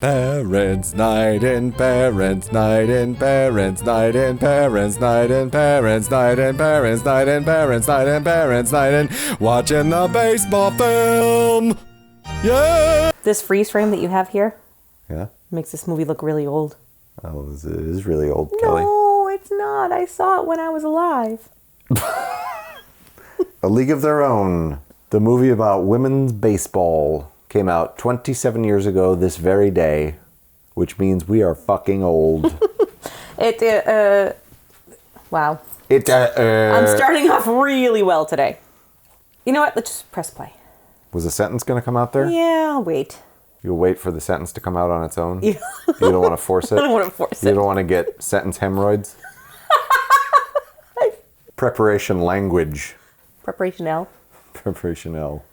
Parents' night in parents' night in parents' night in parents' night in parents' night in parents' night in parents' night in parents' night in watching the baseball film. Yeah. This freeze frame that you have here Yeah. makes this movie look really old. Oh, it is really old, Kelly. No, it's not. I saw it when I was alive. A League of Their Own, the movie about women's baseball, came out 27 years ago this very day, which means we are fucking old. Wow. I'm I'm starting off really well today. You know what? Let's just press play. Was a sentence going to come out there? Yeah, I'll wait. You'll wait for the sentence to come out on its own? Yeah. You don't want to force it? I don't want to force it. You don't want to get sentence hemorrhoids? Preparation language. Preparation L. Preparation L.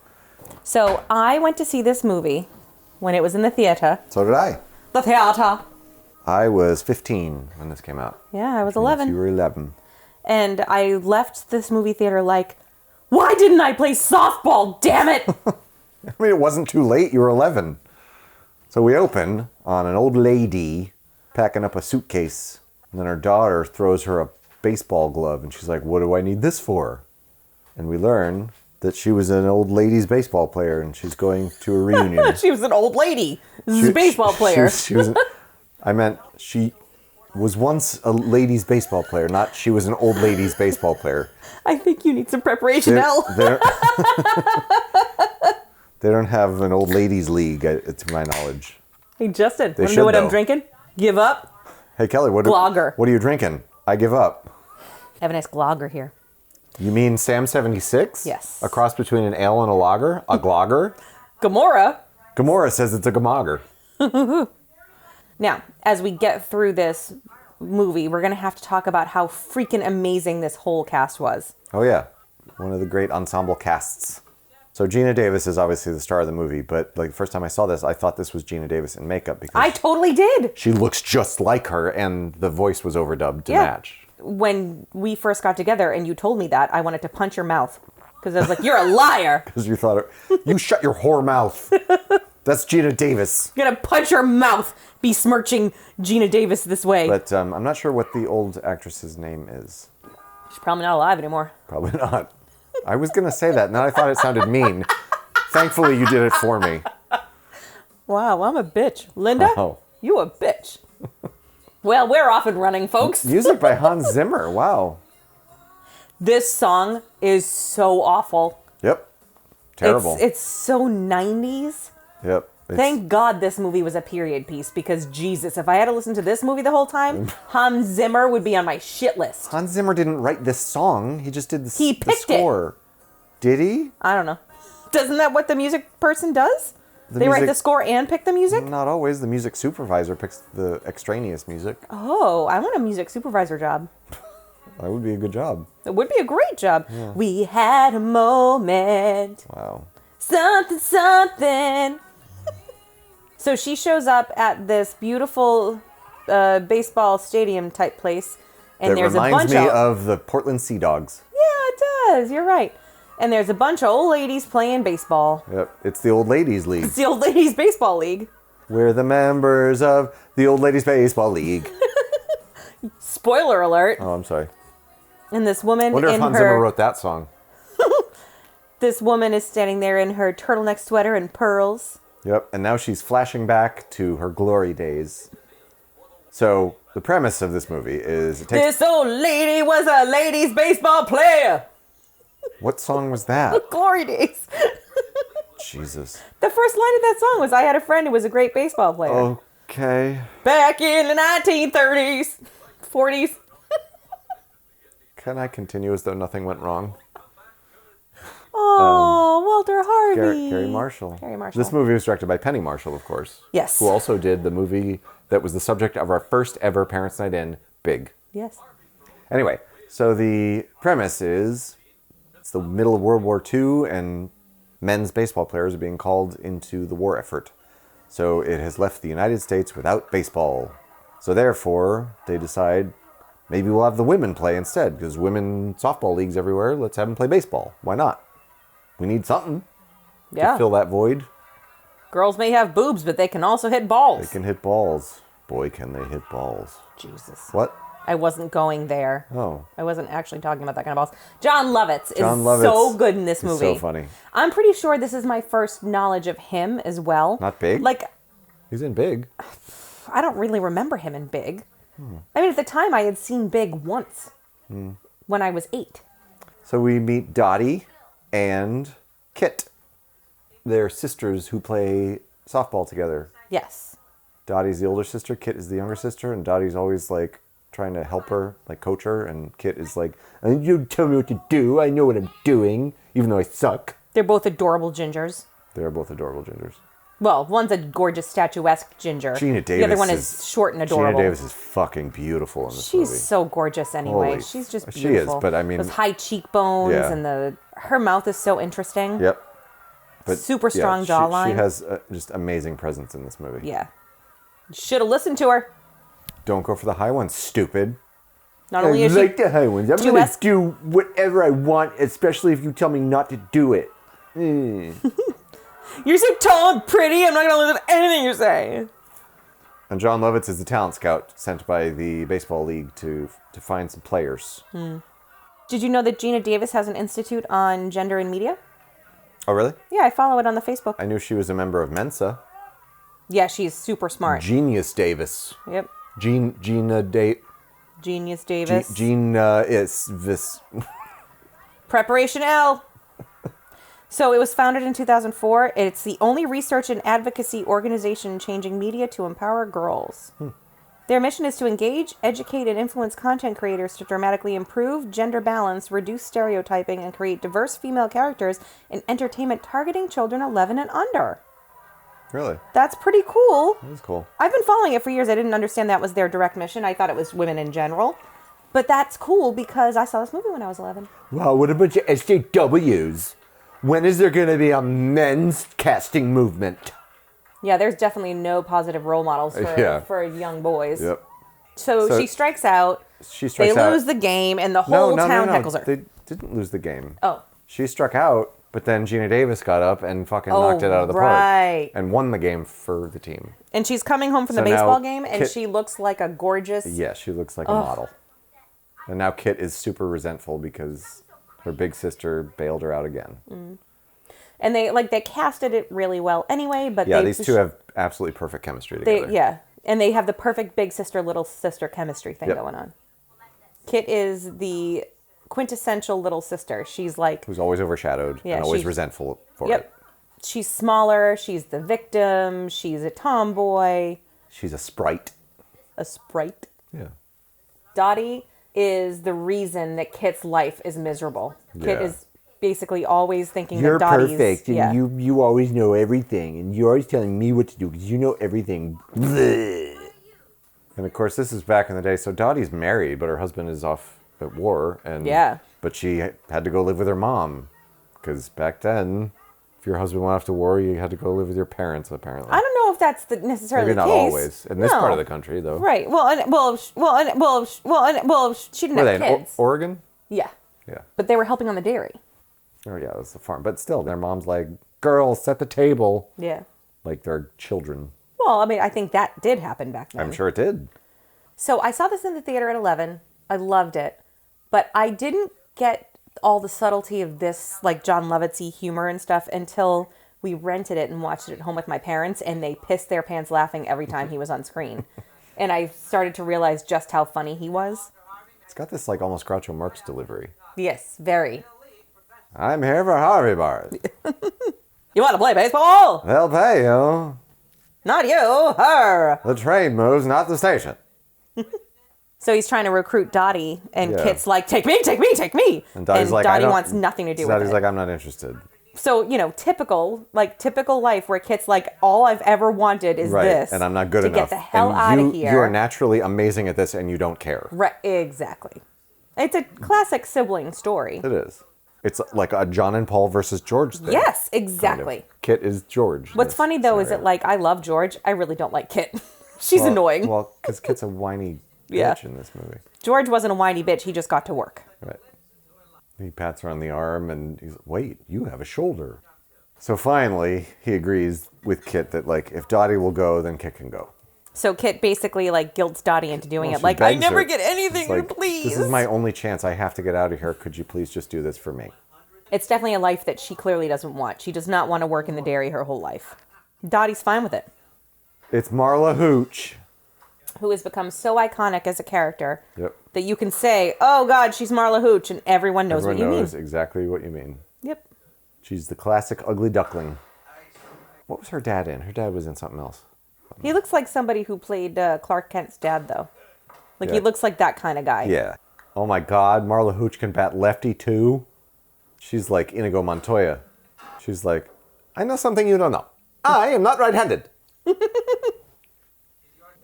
So I went to see this movie when it was in the theater. So did I. The theater. I was 15 when this came out. Yeah, I was Which means 11. You were 11. And I left this movie theater like, why didn't I play softball, damn it? I mean, it wasn't too late. You were 11. So we open on an old lady packing up a suitcase. And then her daughter throws her a baseball glove. And she's like, what do I need this for? And we learn that she was an old ladies baseball player. And she's going to a reunion. She was an old lady. This is a baseball player. I meant she was once a ladies baseball player, not she was an old ladies baseball player. I think you need some preparation, L. They don't have an old ladies league, to my knowledge. Hey, Justin, They want to should, know what though. I'm drinking? Give up. Hey, Kelly, what Glogger. are you drinking? I give up. I have a nice glogger here. You mean Sam 76? Yes. A cross between an ale and a lager? A glogger? Gamora. Gamora says it's a gamogger. Now, as we get through this movie, we're going to have to talk about how freaking amazing this whole cast was. Oh, yeah. One of the great ensemble casts. So Geena Davis is obviously the star of the movie, but like the first time I saw this, I thought this was Geena Davis in makeup because I totally did. she looks just like her and the voice was overdubbed to match. When we first got together and you told me that, I wanted to punch your mouth because I was like, you're a liar. Because you thought, you shut your whore mouth. That's Geena Davis. You're going to punch your mouth besmirching Geena Davis this way. But I'm not sure what the old actress's name is. She's probably not alive anymore. Probably not. I was going to say that, and then I thought it sounded mean. Thankfully, you did it for me. Wow, I'm a bitch. Linda, Wow. you a bitch. Well, we're off and running, folks. Music by Hans Zimmer. Wow. This song is so awful. Yep. Terrible. It's so 90s. Yep. Thank God this movie was a period piece because, Jesus, if I had to listen to this movie the whole time, Hans Zimmer would be on my shit list. Hans Zimmer didn't write this song. He just did the He picked score. Did he? I don't know. Isn't that what the music person does? They write the score and pick the music? Not always. The music supervisor picks the extraneous music. Oh, I want a music supervisor job. That would be a good job. It would be a great job. Yeah. We had a moment. Wow. Something, something. So she shows up at this beautiful baseball stadium type place. And there's a bunch reminds me of the Portland Sea Dogs. Yeah, it does. You're right. And there's a bunch of old ladies playing baseball. Yep. It's the Old Ladies League. It's the Old Ladies Baseball League. We're the members of the Old Ladies Baseball League. Spoiler alert. Oh, I'm sorry. And this woman Wonder if Hans Zimmer wrote that song. This woman is standing there in her turtleneck sweater and pearls. Yep, and now she's flashing back to her glory days. So, the premise of this movie is... This old lady was a ladies baseball player. What song was that? Glory days. Jesus. The first line of that song was, I had a friend who was a great baseball player. Okay. Back in the 1930s. 40s. Can I continue as though nothing went wrong? Oh, Walter Harvey. Gary Marshall. Gary Marshall. This movie was directed by Penny Marshall, of course. Yes. Who also did the movie that was the subject of our first ever Parents' Night In, Big. Yes. Anyway, so the premise is it's the middle of World War II and men's baseball players are being called into the war effort. So it has left the United States without baseball. So therefore, they decide maybe we'll have the women play instead because women softball leagues everywhere. Let's have them play baseball. Why not? We need something to fill that void. Girls may have boobs, but they can also hit balls. They can hit balls. Boy, can they hit balls. Jesus. What? I wasn't going there. Oh. I wasn't actually talking about that kind of balls. John Lovitz is so good in this movie. So funny. I'm pretty sure this is my first knowledge of him as well. Not Big? Like, he's in Big. I don't really remember him in Big. I mean, at the time, I had seen Big once when I was 8. So we meet Dottie and Kit. They're sisters who play softball together. Yes. Dottie's the older sister, Kit is the younger sister, and Dottie's always like trying to help her, like coach her, and Kit is like, you tell me what to do, I know what I'm doing, even though I suck. They're both adorable gingers. They're both adorable gingers. Well, one's a gorgeous statuesque ginger. Geena Davis. The other one is short and adorable. Geena Davis is fucking beautiful in this movie. She's so gorgeous anyway. Holy, She's just she beautiful. is, but I mean... Those high cheekbones and her mouth is so interesting. Yep. But super strong jawline. She has just amazing presence in this movie. Yeah. Should have listened to her. Don't go for the high ones, stupid. Not only is she... I like the high ones. I'm going to do whatever I want, especially if you tell me not to do it. You're so tall and pretty, I'm not going to listen to anything you say. And John Lovitz is the talent scout sent by the baseball league to find some players. Did you know that Geena Davis has an institute on gender and media? Oh, really? Yeah, I follow it on the Facebook. I knew she was a member of Mensa. Yeah, she's super smart. Genius Davis. Yep. Geena Davis. Genius Davis. Geena is this. Preparation L. So it was founded in 2004. It's the only research and advocacy organization changing media to empower girls. Their mission is to engage, educate, and influence content creators to dramatically improve gender balance, reduce stereotyping, and create diverse female characters in entertainment targeting children 11 and under. Really? That's pretty cool. That is cool. I've been following it for years. I didn't understand that was their direct mission. I thought it was women in general. But that's cool because I saw this movie when I was 11. Wow, what a bunch of SJWs. When is there going to be a men's casting movement? Yeah, there's definitely no positive role models for young boys. Yep. So she strikes out. They lose the game, and the whole town heckles her. They didn't lose the game. Oh. She struck out, but then Geena Davis got up and fucking knocked it out of the park. And won the game for the team. And she's coming home from the baseball game, and she looks like a gorgeous... Yeah, she looks like a model. And now Kit is super resentful because her big sister bailed her out again. And they casted it really well anyway, but these two have absolutely perfect chemistry together. And they have the perfect big sister, little sister chemistry thing going on. Kit is the quintessential little sister. She's like... Who's always overshadowed and always resentful for it. She's smaller. She's the victim. She's a tomboy. She's a sprite. A sprite? Yeah. Dottie is the reason that Kit's life is miserable. Kit is basically always thinking that Dottie's... You're perfect, and you always know everything, and you're always telling me what to do, because you know everything. Bleh. And of course, this is back in the day, so Dottie's married, but her husband is off at war, and but she had to go live with her mom, because back then, if your husband went off to war, you had to go live with your parents, apparently. I don't know if that's necessarily the case. Maybe not always, in this part of the country, though. Right, she didn't have kids. Oregon? Yeah. Yeah. But they were helping on the dairy. Oh, yeah, it was the farm. But still, their mom's like, girls, set the table. Yeah. Like they're children. Well, I mean, I think that did happen back then. I'm sure it did. So I saw this in the theater at 11. I loved it. But I didn't get all the subtlety of this, like, John Lovitz-y humor and stuff until we rented it and watched it at home with my parents, and they pissed their pants laughing every time he was on screen. And I started to realize just how funny he was. It's got this, like, almost Groucho Marx delivery. Yes, very. I'm here for Harvey bars. You want to play baseball? They'll pay you. Not you, her. The train moves, not the station. So he's trying to recruit Dottie, and Kit's like, take me, take me, take me. And Dottie's like, Dottie wants nothing to do with it. Dottie's like, I'm not interested. So, typical life where Kit's like, all I've ever wanted is this. And I'm not good enough. To get the hell out of here. You are naturally amazing at this, and you don't care. Right, exactly. It's a classic sibling story. It is. It's like a John and Paul versus George thing. Yes, exactly. Kind of. Kit is George. What's funny, though, is that, like, I love George. I really don't like Kit. She's annoying. Well, because Kit's a whiny bitch in this movie. George wasn't a whiny bitch. He just got to work. Right. He pats her on the arm, and he's like, wait, you have a shoulder. So finally, he agrees with Kit that, like, if Dottie will go, then Kit can go. So Kit basically, like, guilts Dottie into doing it. She Like, I begs never her. get anything, She's like, please. This is my only chance. I have to get out of here. Could you please just do this for me? It's definitely a life that she clearly doesn't want. She does not want to work in the dairy her whole life. Dottie's fine with it. It's Marla Hooch. Who has become so iconic as a character Yep. that you can say, oh, God, she's Marla Hooch, and everyone knows what you Everyone knows mean. exactly what you mean. Yep. She's the classic ugly duckling. What was her dad in? Her dad was in something else. He looks like somebody who played Clark Kent's dad, though. Like, he Yeah. looks like that kind of guy. Yeah. Oh my God, Marla Hooch can bat lefty too. She's like Inigo Montoya. She's like, I know something you don't know. I am not right-handed.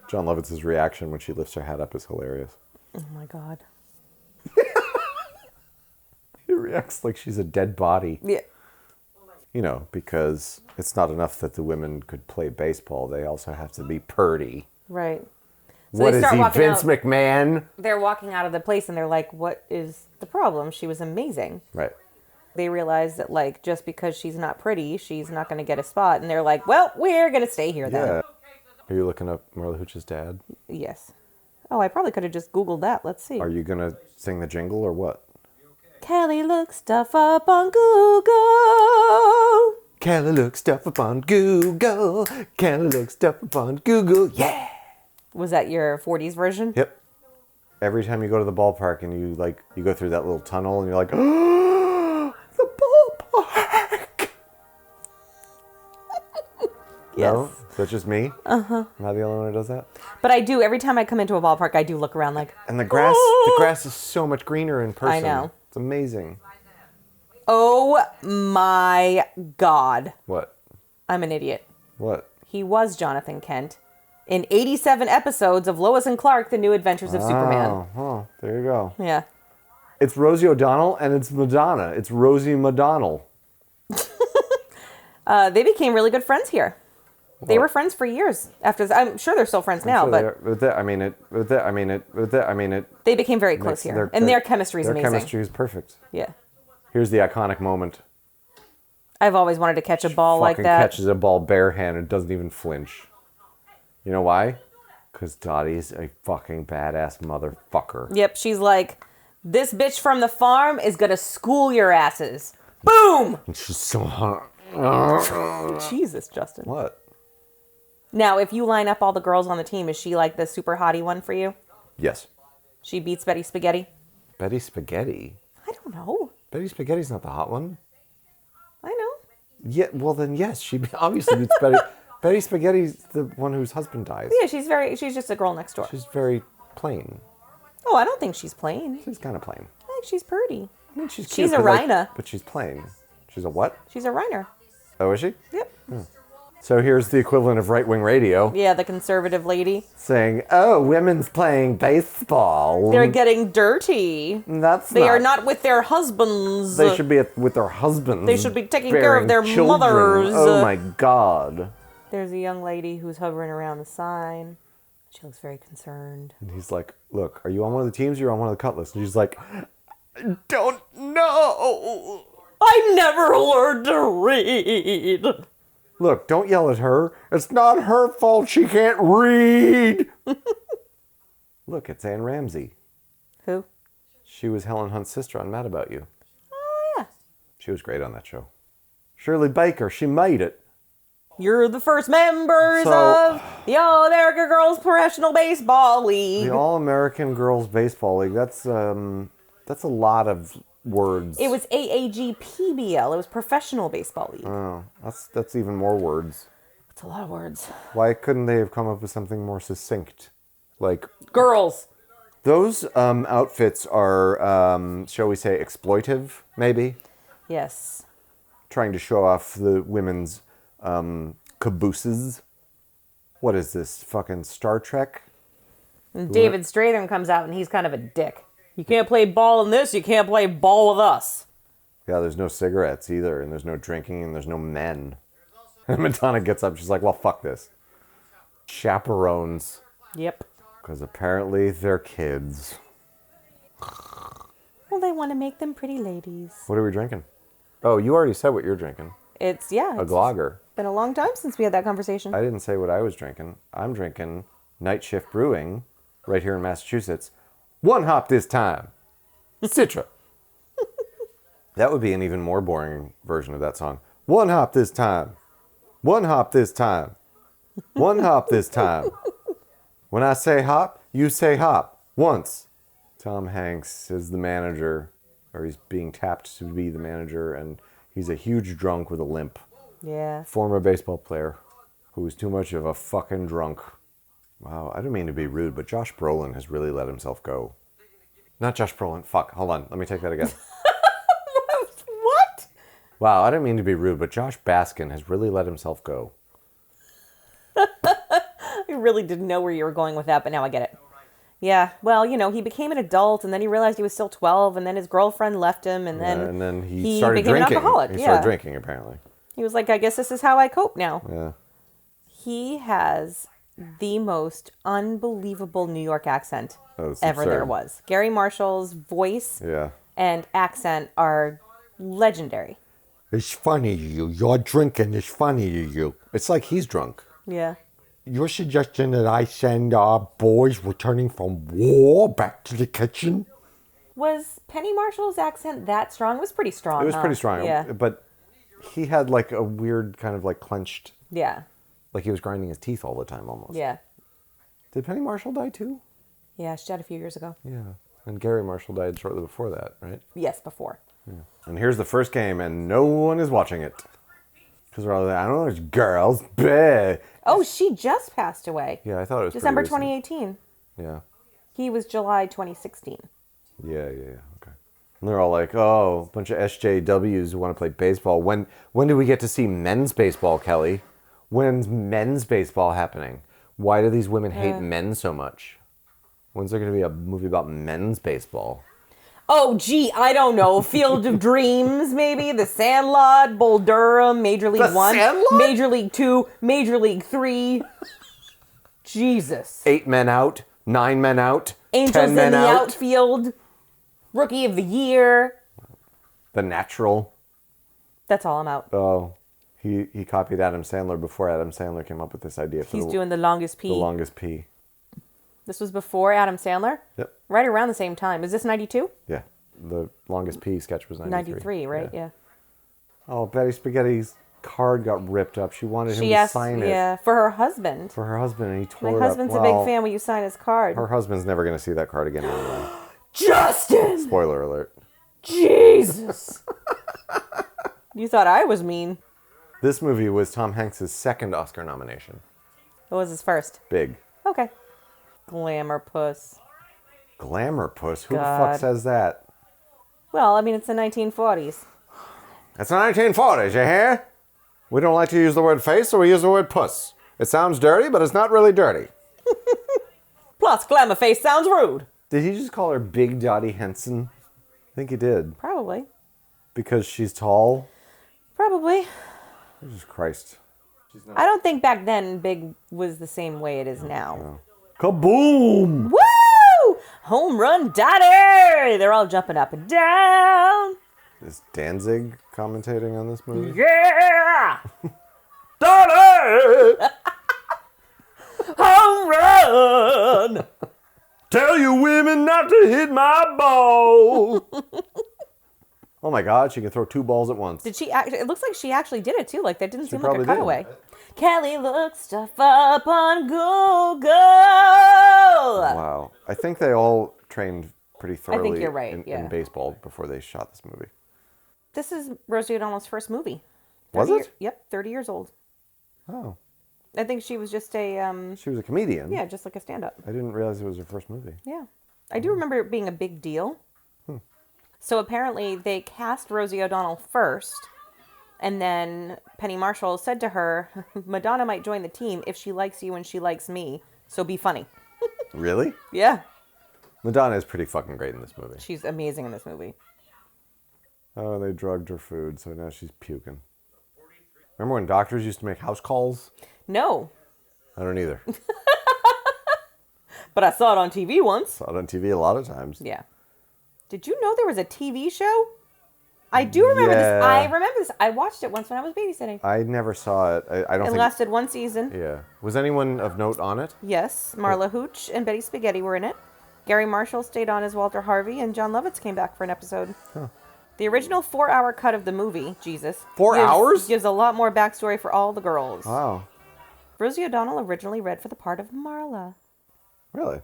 John Lovitz's reaction when she lifts her hat up is hilarious. Oh, my God. He reacts like she's a dead body. Yeah. You know, because it's not enough that the women could play baseball. They also have to be purty. Right. So What they is start he, walking Vince out. McMahon? They're walking out of the place, and they're like, what is the problem? She was amazing. Right. They realize that, like, just because she's not pretty, she's not going to get a spot. And they're like, well, we're going to stay here then. Yeah. Are you looking up Marla Hooch's dad? Yes. Oh, I probably could have just Googled that. Let's see. Are you going to sing the jingle or what? Kelly looks stuff up on Google. Kelly looks stuff up on Google. Kelly looks stuff up on Google. Yeah. Was that your 40s version? Yep. Every time you go to the ballpark and you go through that little tunnel and you're like, oh, the ballpark. Yes. No? Is that just me? Uh-huh. Am I the only one who does that? But I do, every time I come into a ballpark, I do look around like, And the grass is so much greener in person. I know. It's amazing. oh my God. What? I'm an idiot. What? He was Jonathan Kent in 87 episodes of Lois and Clark, The New Adventures of Superman. Oh, there you go. Yeah. It's Rosie O'Donnell and it's Madonna. It's Rosie Madonnell. They became really good friends here. They were friends for years after this. I'm sure they're still friends now, but they became very close here. And their chemistry is amazing. Their chemistry is perfect. Yeah. Here's the iconic moment. I've always wanted to catch a ball like Fucking that. catches a ball barehanded and doesn't even flinch. You know why? Because Dottie's a fucking badass motherfucker. Yep, she's like, this bitch from the farm is gonna school your asses. Boom! And she's so hot. Jesus, Justin. What? Now, if you line up all the girls on the team, is she like the super hottie one for you? Yes. She beats Betty Spaghetti? Betty Spaghetti? I don't know. Betty Spaghetti's not the hot one. I know. Yeah, well then yes, she obviously beats Betty. Betty Spaghetti's the one whose husband dies. Yeah, she's just a girl next door. She's very plain. Oh, I don't think she's plain. She's kind of plain. I think she's pretty. I mean, she's cute. She's a but, like, Rhina. but she's plain. She's a what? She's a Reiner. Oh, is she? Yep. So here's the equivalent of right-wing radio Yeah, the conservative lady. saying, "Oh, women's playing baseball. They're getting dirty. They are not with their husbands. They should be with their husbands. They should be taking care of their bearing children. mothers. Oh my God." There's a young lady who's hovering around the sign. She looks very concerned. And he's like, "Look, are you on one of the teams or you're on one of the Cutlass?" And she's like, "I don't know. I never learned to read." Look, don't yell at her. It's not her fault she can't read." Look, it's Ann Ramsey. Who? She was Helen Hunt's sister on Mad About You. Oh, yeah. She was great on that show. Shirley Baker, she made it. You're the first members So- of the All-America Girls Professional Baseball League. The All-American Girls Baseball League, that's a lot of words. It was AAGPBL. It was Professional Baseball League. Oh, that's even more words. It's a lot of words. Why couldn't they have come up with something more succinct? Like, Girls. those outfits are, shall we say, exploitive, maybe? Yes. Trying to show off the women's cabooses. What is this, fucking Star Trek? And David Stratham comes out and he's kind of a dick. You can't play ball in this, you can't play ball with us. Yeah, there's no cigarettes either, and there's no drinking, and there's no men. And Madonna gets up, she's like, well, fuck this. Chaperones. Yep. Because apparently they're kids. Well, they want to make them pretty ladies. What are we drinking? Oh, you already said what you're drinking. It's, yeah. A glogger. Been a long time since we had that conversation. I didn't say what I was drinking. I'm drinking Night Shift Brewing right here in Massachusetts. One hop this time. Citra. That would be an even more boring version of that song. One hop this time. One hop this time. One hop this time. When I say hop, you say hop. Once. Tom Hanks is the manager, or he's being tapped to be the manager, and he's a huge drunk with a limp. Yeah. Former baseball player who was too much of a fucking drunk. Wow, I didn't mean to be rude, but Josh Brolin has really let himself go. Not Josh Brolin. Fuck, hold on. Let me take that again. What? Wow, I didn't mean to be rude, but Josh Baskin has really let himself go. I really didn't know where you were going with that, but now I get it. Yeah, well, he became an adult, and then he realized he was still 12, and then his girlfriend left him, and then he started became drinking. an alcoholic. He started drinking, apparently. He was like, I guess this is how I cope now. Yeah. He has the most unbelievable New York accent That's ever absurd. there was. Garry Marshall's voice and accent are legendary. It's funny to you. Your drinking is funny to you. It's like he's drunk. Yeah. You're suggesting that I send our boys returning from war back to the kitchen? Was Penny Marshall's accent that strong? It was pretty strong. It was pretty strong. Yeah. But he had like a weird kind of like clenched, Yeah. like he was grinding his teeth all the time almost. Yeah. Did Penny Marshall die too? Yeah, she died a few years ago. Yeah. And Garry Marshall died shortly before that, right? Yes, before. Yeah. And here's the first game, and no one is watching it. Because we're all like, I don't know, it's girls. Bleh. Oh, she just passed away. Yeah, I thought it was December pretty recent. 2018. Yeah. He was July 2016. Yeah, okay. And they're all like, oh, a bunch of SJWs who want to play baseball. When do we get to see men's baseball, Kelly? When's men's baseball happening? Why do these women hate men so much? When's there going to be a movie about men's baseball? Oh, gee, I don't know. Field of Dreams, maybe. The Sandlot, Bull Durham, Major League The 1, Sandlot? Major League 2, Major League 3. Jesus. 8 men out, 9 men out, Angels 10 in men the out. Outfield, Rookie of the Year. The Natural. That's all I'm out. Oh, he copied Adam Sandler before Adam Sandler came up with this idea for He's doing the longest the pee. longest pee. This was before Adam Sandler? Yep. Right around the same time. Is this 92? Yeah. The longest pee sketch was 93. 93, right? Yeah. Oh, Betty Spaghetti's card got ripped up. She wanted him She to asked, sign it yeah, for her husband. for her husband, and he tore My it up. husband's a Well, big fan. Will you sign his card? Her husband's never going to see that card again anyway. Justin! Spoiler alert. Jesus! You thought I was mean. This movie was Tom Hanks' second Oscar nomination. What was his first? Big. Okay. Glamour puss. Glamour puss? Who the God. fuck says that? Well, I mean, it's the 1940s. It's the 1940s, you hear? We don't like to use the word face, so we use the word puss. It sounds dirty, but it's not really dirty. Plus, glamour face sounds rude. Did he just call her Big Dottie Henson? I think he did. Probably. Because she's tall? Probably. Jesus Christ. I don't think back then Big was the same way it is now. Kaboom! Woo! Home run daddy! They're all jumping up and down. Is Danzig commentating on this movie? Yeah! Daddy! Home run! Tell you women not to hit my ball! Oh my God, she can throw 2 balls at once. Did she actually? It looks like she actually did it too. Like that didn't seem like a probably did. cutaway. Kelly looked stuff up on Google. Wow. I think they all trained pretty thoroughly you're right, in yeah. baseball before they shot this movie. This is Rosie O'Donnell's first movie. Was 30 it? Yep, 30 years old. Oh. I think she was just a She was a comedian. yeah, just like a stand-up. I didn't realize it was her first movie. Yeah. I do remember it being a big deal. So apparently they cast Rosie O'Donnell first, and then Penny Marshall said to her, Madonna might join the team if she likes you and she likes me, so be funny. Really? Yeah. Madonna is pretty fucking great in this movie. She's amazing in this movie. Oh, they drugged her food, so now she's puking. Remember when doctors used to make house calls? No, I don't either. but I saw it on TV once. Saw it on TV a lot of times. Yeah. Did you know there was a TV show I do remember this. Yeah. I remember this. I watched it once when I was babysitting. I never saw it. I don't It think... lasted one season. Yeah. Was anyone of note on it? Yes, Marla Hooch and Betty Spaghetti were in it. Gary Marshall stayed on as Walter Harvey, and John Lovitz came back for an episode. Huh. The original 4-hour cut of the movie, Jesus. 4 hours? Gives a lot more backstory for all the girls. Wow. Rosie O'Donnell originally read for the part of Marla. Really?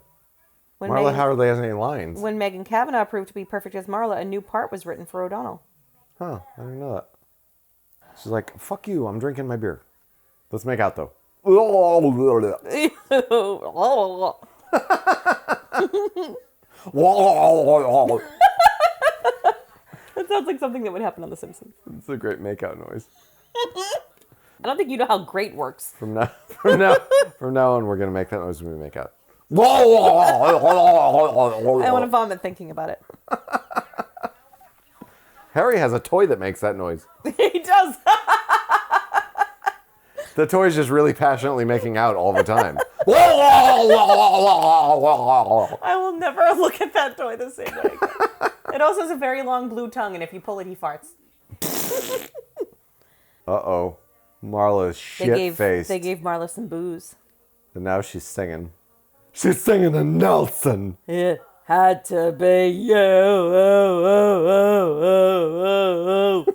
When Marla Megan, hardly has any lines. when Megan Kavanaugh proved to be perfect as Marla, a new part was written for O'Donnell. Huh. I didn't know that. She's like, fuck you. I'm drinking my beer. Let's make out, though. That sounds like something that would happen on The Simpsons. It's a great makeout noise. I don't think you know how great works. From now on, we're gonna make that noise when we make out. I want to vomit thinking about it. Harry has a toy that makes that noise. He does. The toy's just really passionately making out all the time. I will never look at that toy the same way. It also has a very long blue tongue, and if you pull it, he farts. Uh-oh. Marla's shit-faced. They gave Marla some booze. And now she's singing. She's singing a Nelson. It had to be you. Oh, oh, oh, oh, oh.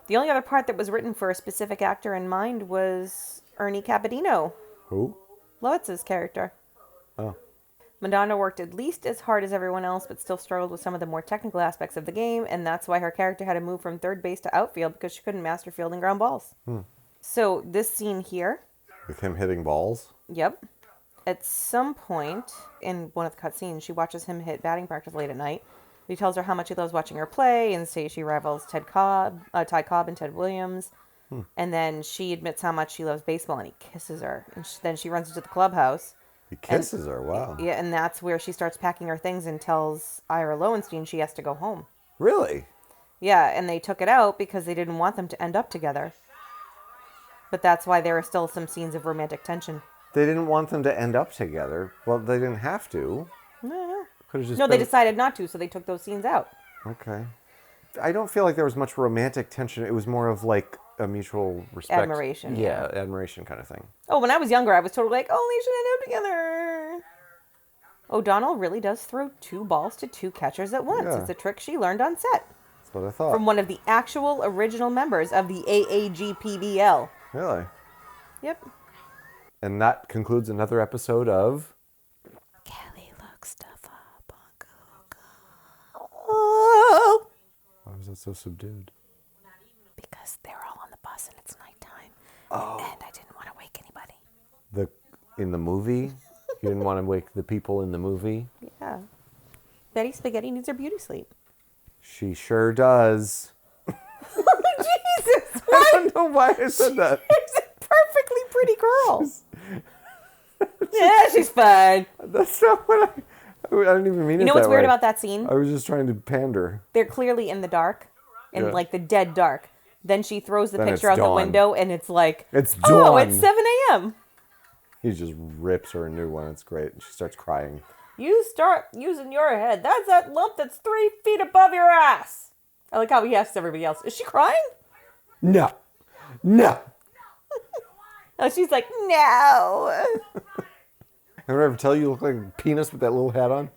The only other part that was written for a specific actor in mind was Ernie Capodino, Who? Lowitz's character. Oh. Madonna worked at least as hard as everyone else, but still struggled with some of the more technical aspects of the game, and that's why her character had to move from third base to outfield because she couldn't master fielding ground balls. So this scene here, With him hitting balls? yep, at some point in one of the cutscenes, she watches him hit batting practice late at night. He tells her how much he loves watching her play and says she rivals Ty Cobb and Ted Williams. And then she admits how much she loves baseball, and he kisses her. And then she runs into the clubhouse. He kisses her, wow. Yeah, and that's where she starts packing her things and tells Ira Lowenstein she has to go home. Really? Yeah, and they took it out because they didn't want them to end up together. But that's why there are still some scenes of romantic tension. They didn't want them to end up together. Well, they didn't have to. No, Could've just they been- decided not to, so they took those scenes out. Okay. I don't feel like there was much romantic tension. It was more of like a mutual respect. Admiration, Yeah, admiration kind of thing. Oh, when I was younger, I was totally like, oh, they should end up together. O'Donnell really does throw 2 balls to 2 catchers at once. Yeah. It's a trick she learned on set. That's what I thought. From one of the actual original members of the AAGPBL. Really? Yep. And that concludes another episode of... Kelly looks stuff up on Google. Why was that so subdued? Because they're all on the bus and it's nighttime. And I didn't want to wake anybody. In the movie? You didn't want to wake the people in the movie? Yeah. Betty Spaghetti needs her beauty sleep. She sure does. Jesus! I don't know why I said that. She's a perfectly pretty girl. Yeah, she's fine. That's not what I didn't even mean it. You know that what's weird way. about that scene? I was just trying to pander. They're clearly in the dark, in Yeah. like the dead dark. Then she throws the Then picture it's out the dawn. window, and it's like, It's oh, dawn. it's 7 a.m. He just rips her a new one. It's great. And she starts crying. You start using your head. That's that lump that's 3 feet above your ass. I like how he asks everybody else, is she crying? No. No. And she's like, no. Ever ever tell you look like a penis with that little hat on?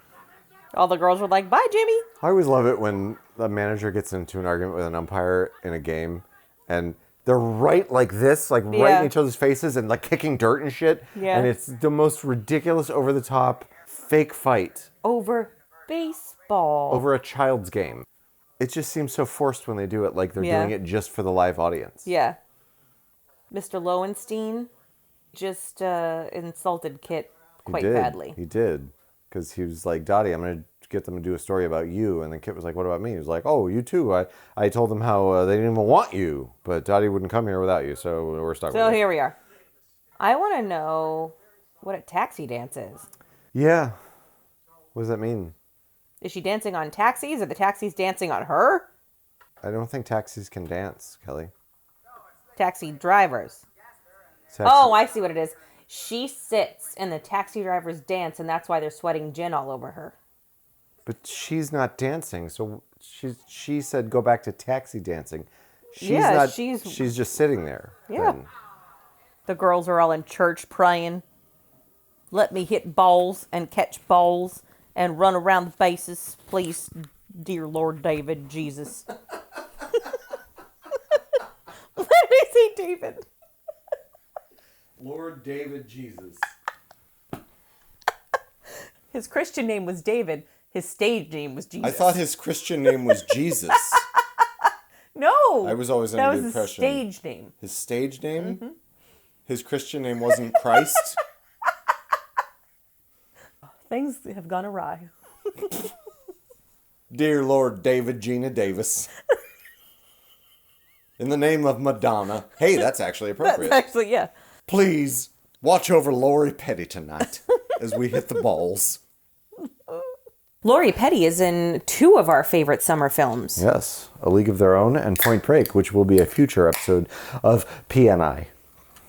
All the girls were like, bye, Jimmy. I always love it when the manager gets into an argument with an umpire in a game and they're right like this, like right Yeah. in each other's faces and like kicking dirt and shit. Yeah. And it's the most ridiculous, over the top, fake fight Over baseball. over a child's game. It just seems so forced when they do it, like they're Yeah. doing it just for the live audience. Yeah. Mr. Lowenstein just insulted Kit quite badly. He did. Because he was like, Dottie, I'm going to get them to do a story about you. And then Kit was like, what about me? He was like, oh, you too. I told them how they didn't even want you. But Dottie wouldn't come here without you. So we're stuck So with it. here we are. I want to know what a taxi dance is. Yeah. What does that mean? Is she dancing on taxis or the taxis dancing on her? I don't think taxis can dance, Kelly. Taxi drivers. Oh, I see what it is. She sits and the taxi drivers dance, and that's why they're sweating gin all over her. But she's not dancing, so she said go back to taxi dancing. She's just sitting there. Yeah. then. The girls are all in church praying. Let me hit balls and catch balls and run around the bases, please, dear Lord David Jesus. What did he say, David? Lord David Jesus. His Christian name was David. His stage name was Jesus. I thought his Christian name was Jesus. No. I was always under the That was his impression. stage name. His stage name? Mm-hmm. His Christian name wasn't Christ? Things have gone awry. Dear Lord David Geena Davis. In the name of Madonna. Hey, that's actually appropriate. That's actually, yeah. Please watch over Lori Petty tonight as we hit the balls. Lori Petty is in 2 of our favorite summer films. Yes, A League of Their Own and Point Break, which will be a future episode of PNI.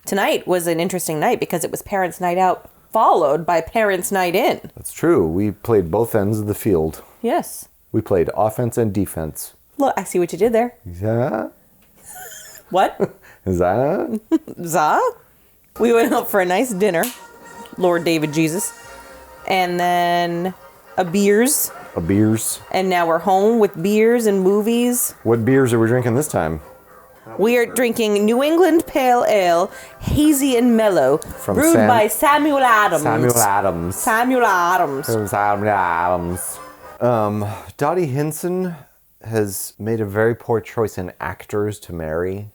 Tonight was an interesting night because it was Parents' Night Out followed by Parents' Night In. That's true. We played both ends of the field. Yes. We played offense and defense. Look, I see what you did there. Yeah. What? That? Za? We went out for a nice dinner, Lord David Jesus, and then a beers, A beers. and now we're home with beers and movies. What beers are we drinking this time? We are drinking New England Pale Ale, hazy and mellow, brewed by Samuel Adams. Samuel Adams. Samuel Adams. Samuel Adams. Dottie Hinson has made a very poor choice in actors to marry,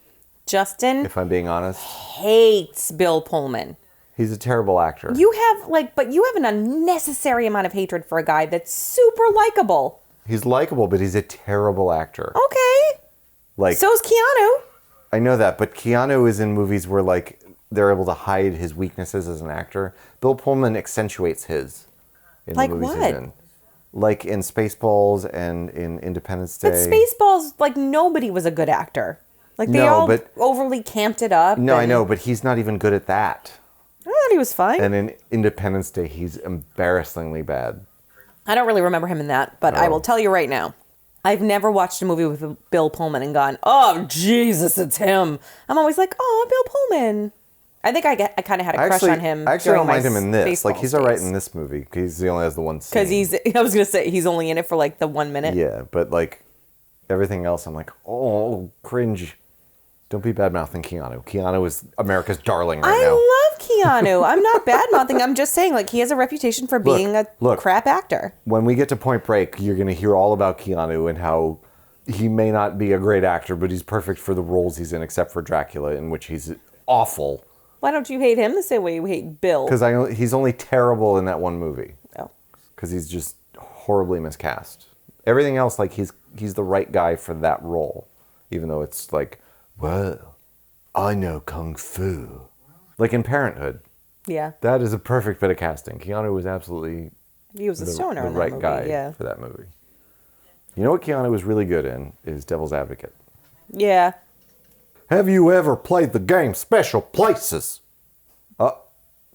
Justin if I'm being honest. hates Bill Pullman. He's a terrible actor. You have an unnecessary amount of hatred for a guy that's super likable. He's likable, but he's a terrible actor. Okay. Like, So's Keanu. I know that, but Keanu is in movies where, like, they're able to hide his weaknesses as an actor. Bill Pullman accentuates his in Like the movies what? he's in. Like in Spaceballs and in Independence Day. But Spaceballs, like, nobody was a good actor. Like, they all overly camped it up. No, I know, but he's not even good at that. I thought he was fine. And in Independence Day, he's embarrassingly bad. I don't really remember him in that, but I will tell you right now. I've never watched a movie with Bill Pullman and gone, oh, Jesus, it's him. I'm always like, oh, Bill Pullman. I think I kind of had a crush on him. I actually don't mind him in this. Spaceballs Like, he's all right in this movie because he only has the one scene. Because I was going to say, he's only in it for like the 1 minute. Yeah, but like everything else, I'm like, oh, cringe. Don't be bad-mouthing Keanu. Keanu is America's darling right now. I love Keanu. I'm not bad-mouthing. I'm just saying, like, he has a reputation for being a crap actor. When we get to Point Break, you're going to hear all about Keanu and how he may not be a great actor, but he's perfect for the roles he's in, except for Dracula, in which he's awful. Why don't you hate him the same way you hate Bill? Because he's only terrible in that one movie. Oh. Because he's just horribly miscast. Everything else, like, he's the right guy for that role, even though it's like, well, I know Kung Fu. Like in Parenthood. Yeah. That is a perfect bit of casting. Keanu was absolutely He was a stoner in that right movie, guy for that movie. You know what Keanu was really good in is Devil's Advocate. Yeah. Have you ever played the game Special Places?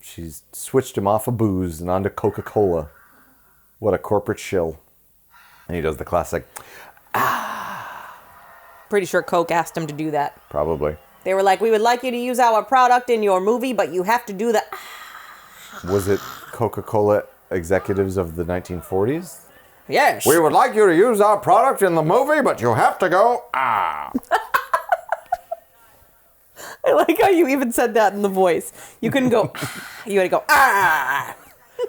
She's switched him off of booze and onto Coca-Cola. What a corporate shill. And he does the classic, Pretty sure Coke asked him to do that. probably. They were like, we would like you to use our product in your movie, but you have to do the... Was it Coca-Cola executives of the 1940s? Yes. We would like you to use our product in the movie, but you have to go, ah. I like how you even said that in the voice. You couldn't go, you had to go, ah.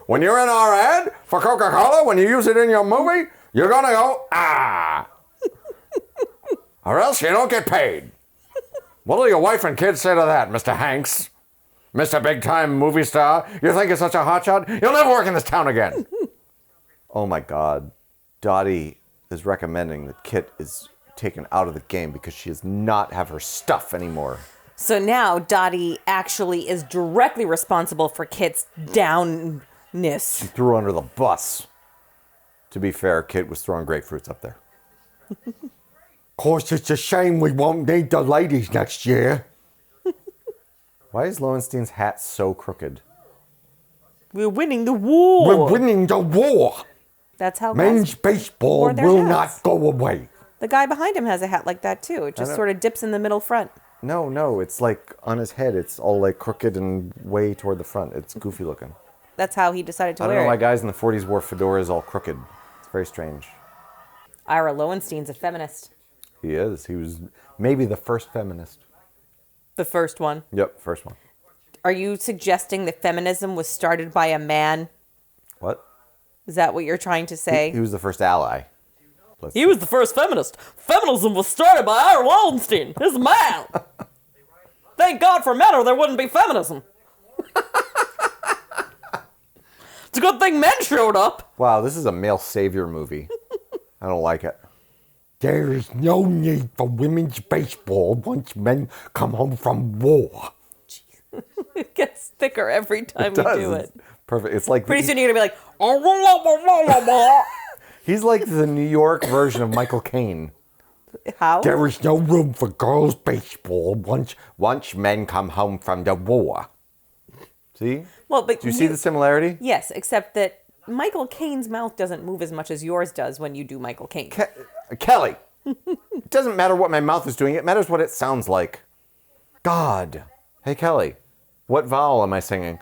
When you're in our ad for Coca-Cola, when you use it in your movie, you're gonna go, ah. Or else you don't get paid. What'll your wife and kids say to that, Mr. Hanks? Mr. Big-Time Movie Star? You think you're such a hotshot? You'll never work in this town again. Oh my God. Dottie is recommending that Kit is taken out of the game because she does not have her stuff anymore. So now Dottie actually is directly responsible for Kit's downness. She threw her under the bus. To be fair, Kit was throwing grapefruits up there. Of course, it's a shame we won't need the ladies next year. Why is Lowenstein's hat so crooked? We're winning the war. We're winning the war. That's how Men's guys baseball wore their will hats. not go away. The guy behind him has a hat like that too. It just know. sort of dips in the middle front. No, it's like on his head. It's all like crooked and way toward the front. It's goofy looking. That's how he decided to I don't wear know why it. guys in the 40s wore fedoras all crooked. It's very strange. Ira Lowenstein's a feminist. He is. He was maybe the first feminist. The first one. Yep, first one. Are you suggesting that feminism was started by a man? What? Is that what you're trying to say? He was the first ally. He was the first feminist. Feminism was started by Ira Lowenstein. He's a man. Thank God for men or there wouldn't be feminism. It's a good thing men showed up. Wow, this is a male savior movie. I don't like it. There is no need for women's baseball once men come home from war. It gets thicker every time we do it. It's perfect. It's like Pretty soon you're going to be like, oh, he's like the New York version of Michael Caine. how? There is no room for girls' baseball Once men come home from the war. See? Well, but Do you see the similarity? Yes, except that Michael Caine's mouth doesn't move as much as yours does when you do Michael Caine. Kelly, it doesn't matter what my mouth is doing. It matters what it sounds like. God. Hey, Kelly, what vowel am I singing?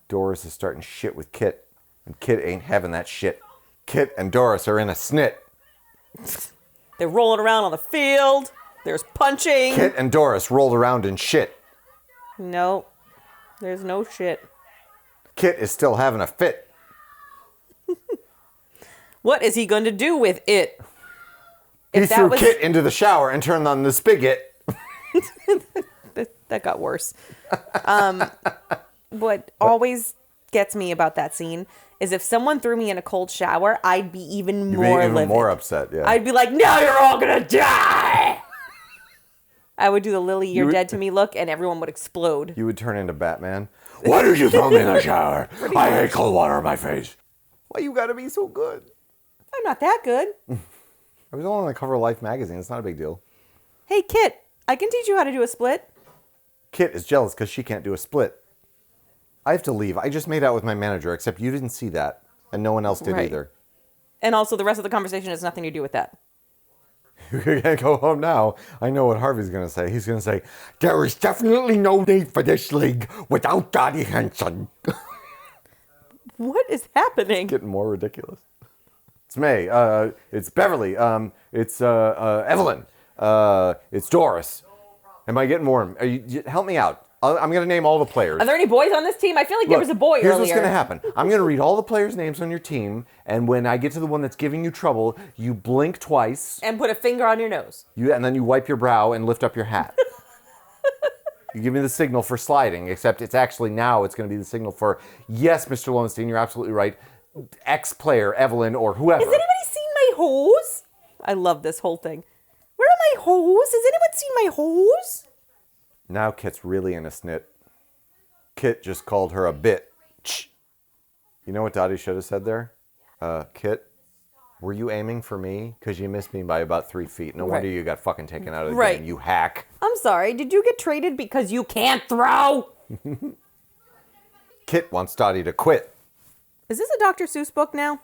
Doris is starting shit with Kit, and Kit ain't having that shit. Kit and Doris are in a snit. They're rolling around on the field. There's punching. Kit and Doris rolled around in shit. No, there's no shit. Kit is still having a fit. What is he going to do with it? He If that threw was- Kit into the shower and turned on the spigot. That got worse. What always gets me about that scene is if someone threw me in a cold shower, I'd be even You'd more be even livid. more upset, yeah. I'd be like, now you're all gonna die! I would do the Lily, you're would- dead to me look, and everyone would explode. You would turn into Batman. Why did you throw me in the shower? I hate cold water on my face. Why you gotta be so good? I'm not that good. I was only on the cover of Life magazine. It's not a big deal. Hey, Kit, I can teach you how to do a split. Kit is jealous because she can't do a split. I have to leave. I just made out with my manager, except you didn't see that. And no one else did Right. either. And also, the rest of the conversation has nothing to do with that. You're going to go home now. I know what Harvey's going to say. He's going to say, There is definitely no need for this league without Daddy Henson. What is happening? getting more ridiculous. It's May. It's Beverly. It's Evelyn. It's Doris. Am I getting more? Help me out. I'm going to name all the players. Are there any boys on this team? I feel like there was a boy Here's earlier. what's going to happen. I'm going to read all the players' names on your team, and when I get to the one that's giving you trouble, you blink twice, And put a finger on your nose. and then you wipe your brow and lift up your hat. You give me the signal for sliding, except it's actually now it's going to be the signal for, yes, Mr. Lowenstein, you're absolutely right. X player, Evelyn, or whoever. Has anybody seen my hose? I love this whole thing. Where are my hose? Has anyone seen my hose? Now Kit's really in a snit. Kit just called her a bitch. You know what Dottie should have said there? Kit, were you aiming for me? Because you missed me by about 3 feet. No wonder Right. you got fucking taken out of the Right. game, you hack. I'm sorry, did you get traded because you can't throw? Kit wants Dottie to quit. Is this a Dr. Seuss book now?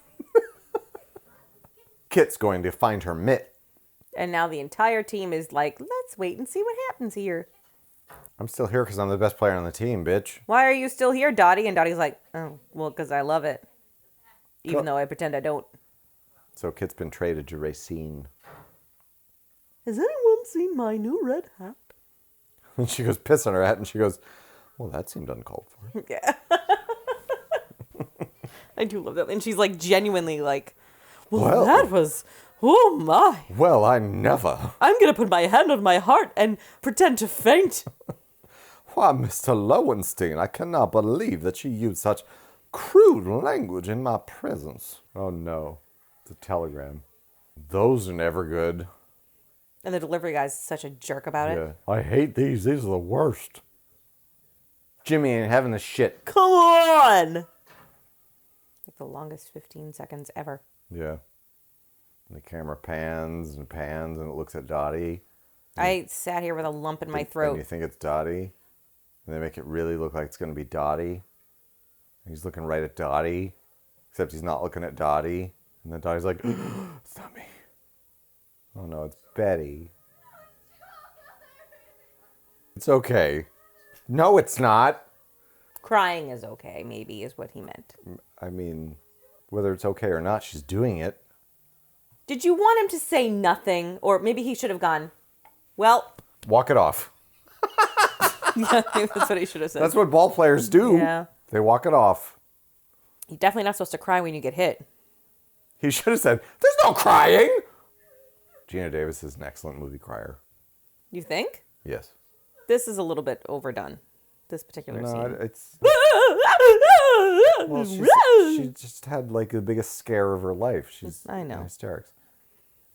Kit's going to find her mitt. And now the entire team is like, let's wait and see what happens here. I'm still here because I'm the best player on the team, bitch. Why are you still here, Dottie? And Dottie's like, oh, well, because I love it. Even though I pretend I don't. So Kit's been traded to Racine. Has anyone seen my new red hat? And she goes, piss on her hat, and she goes, well, that seemed uncalled for. Yeah. I do love that. And she's like genuinely like, well, that was, oh my. Well, I never. I'm going to put my hand on my heart and pretend to faint. Why, Mr. Lowenstein, I cannot believe that you used such crude language in my presence. Oh, no. It's a telegram. Those are never good. And the delivery guy's such a jerk about it. Yeah. I hate these. These are the worst. Jimmy ain't having the shit. Come on! Like the longest 15 seconds ever. Yeah. And the camera pans, and it looks at Dottie. I sat here with a lump in my And throat. you think it's Dottie. And they make it really look like it's going to be Dottie. He's looking right at Dottie, except he's not looking at Dottie. And then Dottie's like, it's not me. Oh no, it's Betty. It's okay. No, it's not. Crying is okay, maybe, is what he meant. I mean, whether it's okay or not, she's doing it. Did you want him to say nothing? Or maybe he should have gone, well... Walk it off. Yeah, that's what he should have said. That's what ball players do. Yeah. They walk it off. You're definitely not supposed to cry when you get hit. He should have said, there's no crying. Geena Davis is an excellent movie crier. You think? Yes. This is a little bit overdone, this particular scene. No, it's... Well, she just had like the biggest scare of her life. She's I know. in hysterics.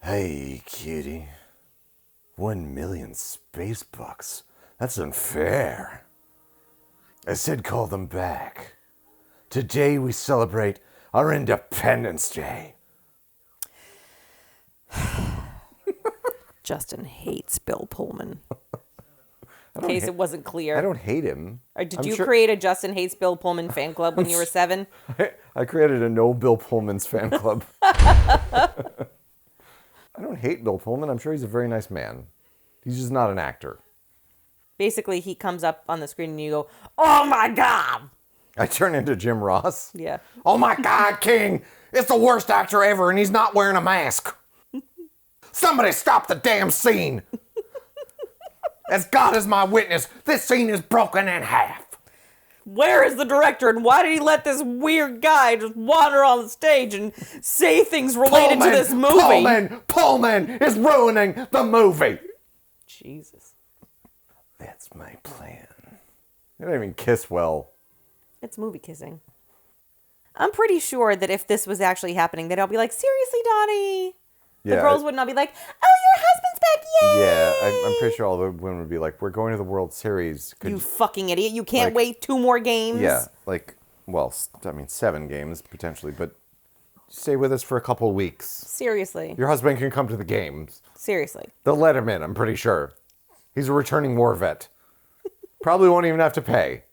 Hey, cutie. 1 million space bucks. That's unfair. I said call them back. Today we celebrate our Independence Day. Justin hates Bill Pullman. In case it wasn't clear. I don't hate him. Or did you create a Justin hates Bill Pullman fan club when you were 7? I created a no Bill Pullman's fan club. I don't hate Bill Pullman. I'm sure he's a very nice man. He's just not an actor. Basically, he comes up on the screen and you go, oh my God! I turn into Jim Ross. Yeah. Oh my God, King! It's the worst actor ever, and he's not wearing a mask. Somebody stop the damn scene! As God is my witness, this scene is broken in half. Where is the director and why did he let this weird guy just wander on the stage and say things related to this movie? Pullman is ruining the movie. Jesus. That's my plan. They don't even kiss well. It's movie kissing. I'm pretty sure that if this was actually happening, they'd all be like, seriously, Donnie? The girls would not be like, oh, your husband's back, yay! Yeah, I'm pretty sure all the women would be like, we're going to the World Series. You fucking idiot. You can't wait 2 more games? Yeah, like, well, I mean, 7 games, potentially, but stay with us for a couple weeks. Seriously. Your husband can come to the games. Seriously. They'll let him in, I'm pretty sure. He's a returning war vet. Probably won't even have to pay.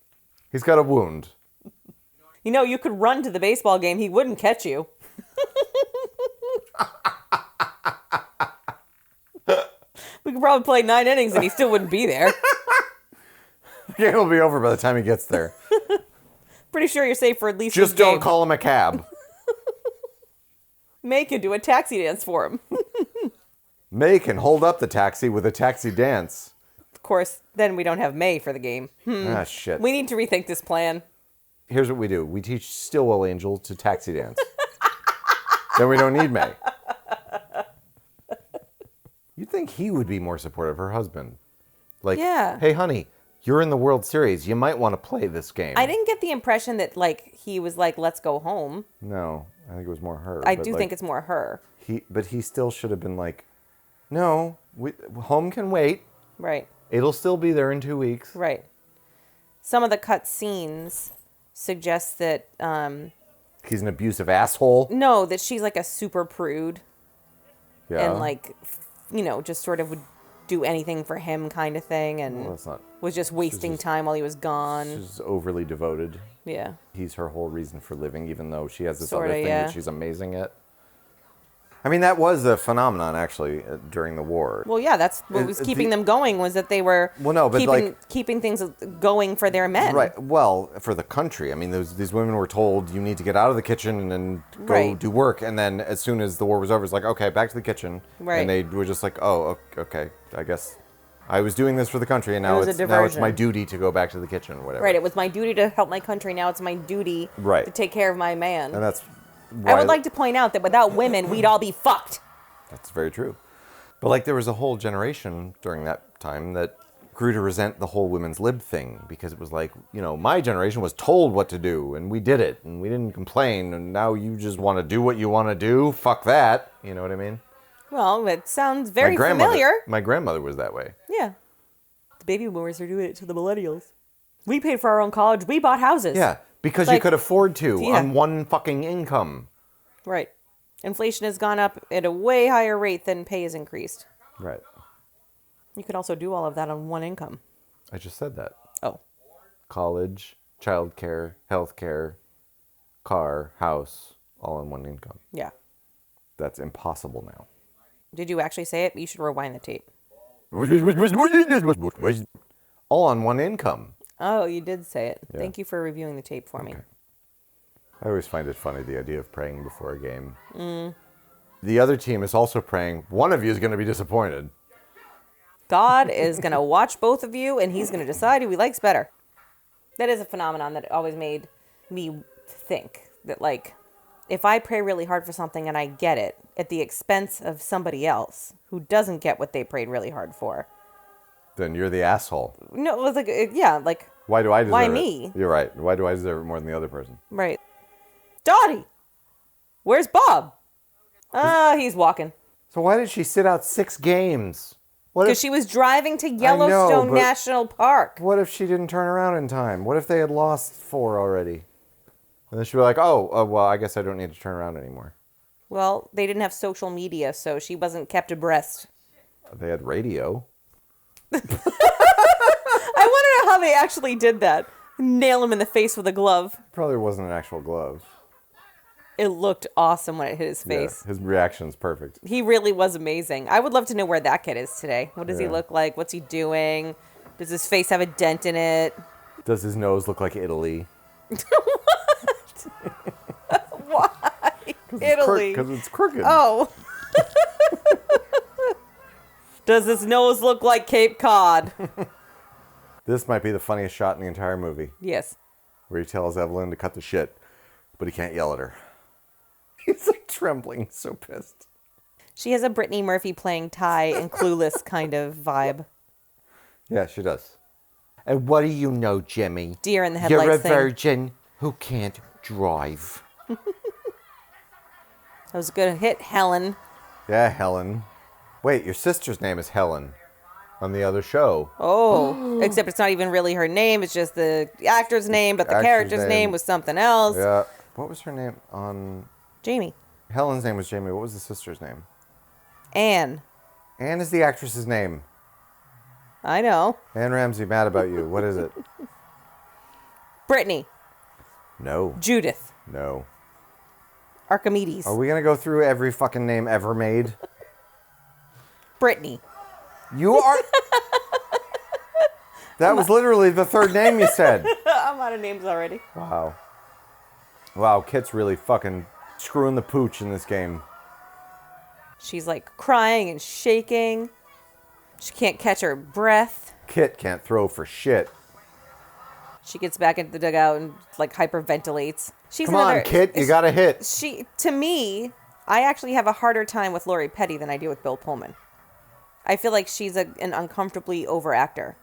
He's got a wound. You know, you could run to the baseball game. He wouldn't catch you. We could probably play 9 innings and he still wouldn't be there. The game will be over by the time he gets there. Pretty sure you're safe for at least Just this game. don't call him a cab. May could do a taxi dance for him. May can hold up the taxi with a taxi dance. Of course, then we don't have May for the game. Ah, shit. We need to rethink this plan. Here's what we do. We teach Stillwell Angel to taxi dance. Then we don't need May. You'd think he would be more supportive of her husband. Like, Yeah. hey, honey, you're in the World Series. You might want to play this game. I didn't get the impression that, like, he was like, let's go home. No, I think it was more her. I but, do like, think it's more her. But he still should have been like, no, home can wait. Right. It'll still be there in 2 weeks. Right. Some of the cut scenes suggest that, He's an abusive asshole. no, that she's like a super prude. Yeah. And like, you know, just sort of would do anything for him kind of thing. And Well, that's not. was just wasting time while he was gone. She's overly devoted. Yeah. He's her whole reason for living, even though she has this Sorta, other thing yeah. that she's amazing at. I mean, that was a phenomenon, actually, during the war. Well, yeah, that's what was keeping them going, was that they were Well, no, but keeping things going for their men. Right. Well, for the country. I mean, these women were told, you need to get out of the kitchen and go Right. do work. And then as soon as the war was over, it's like, okay, back to the kitchen. Right. And they were just like, oh, okay, I guess I was doing this for the country, and It now was a it's my diversion. duty to go back to the kitchen or whatever. Right. It was my duty to help my country. Now it's my duty Right. to take care of my man. And that's why I would like to point out that without women, we'd all be fucked. That's very true. But like there was a whole generation during that time that grew to resent the whole women's lib thing, because it was like, you know, my generation was told what to do and we did it and we didn't complain, and now you just want to do what you want to do. Fuck that. You know what I mean? Well, it sounds very familiar. My grandmother was that way. Yeah. The baby boomers are doing it to the millennials. We paid for our own college. We bought houses. Yeah, because you Like, could afford to yeah. on one fucking income. Right. Inflation has gone up at a way higher rate than pay has increased. Right. You could also do all of that on one income. I just said that. Oh. college, childcare, healthcare, car, house, all in one income. Yeah. That's impossible now. Did you actually say it? You should rewind the tape. All on one income. Oh, you did say it. Yeah. Thank you for reviewing the tape for me. I always find it funny, the idea of praying before a game. The other team is also praying. One of you is going to be disappointed. God is going to watch both of you, and he's going to decide who he likes better. That is a phenomenon that always made me think that, like, if I pray really hard for something and I get it at the expense of somebody else who doesn't get what they prayed really hard for. Then you're the asshole. No, it was like, yeah, like. Why do I deserve it? Why me? You're right. Why do I deserve it more than the other person? Right. Dottie! Where's Bob? He's walking. So why did she sit out 6 games? What Because if she was driving to Yellowstone but- National Park. What if she didn't turn around in time? What if they had lost 4 already? And then she'd be like, oh, well, I guess I don't need to turn around anymore. Well, they didn't have social media, so she wasn't kept abreast. They had radio. I want to know how they actually did that. Nail him in the face with a glove. Probably wasn't an actual glove. It looked awesome when it hit his face. Yeah, his reaction's perfect. He really was amazing. I would love to know where that kid is today. What does he Yeah. look like? What's he doing? Does his face have a dent in it? Does his nose look like Italy? Why? Italy. Because it's crooked. Oh. Does his nose look like Cape Cod? This might be the funniest shot in the entire movie, Yes. where he tells Evelyn to cut the shit, but he can't yell at her. He's like trembling, so pissed. She has a Brittany Murphy playing Ty and Clueless kind of vibe. Yeah, she does. And what do you know, Jimmy? Deer in the headlights You're a thing. virgin who can't drive. That was a good hit, Helen. Yeah, Helen. Wait, your sister's name is Helen on the other show. Oh, except it's not even really her name. It's just the actor's name, but the Actor's character's name. name was something else. Yeah. What was her name on... Jamie. Helen's name was Jamie. What was the sister's name? Anne. Anne is the actress's name. I know. Anne Ramsey, mad about you. What is it? Brittany. No. Judith. No. Archimedes. Are we going to go through every fucking name ever made? Brittany. You are... That was literally the third name you said. I'm out of names already. Wow. Wow, Kit's really fucking screwing the pooch in this game. She's like crying and shaking. She can't catch her breath. Kit can't throw for shit. She gets back into the dugout and like hyperventilates. She's Come on, Kit, you got to hit. To me, I actually have a harder time with Lori Petty than I do with Bill Pullman. I feel like she's an uncomfortably over actor.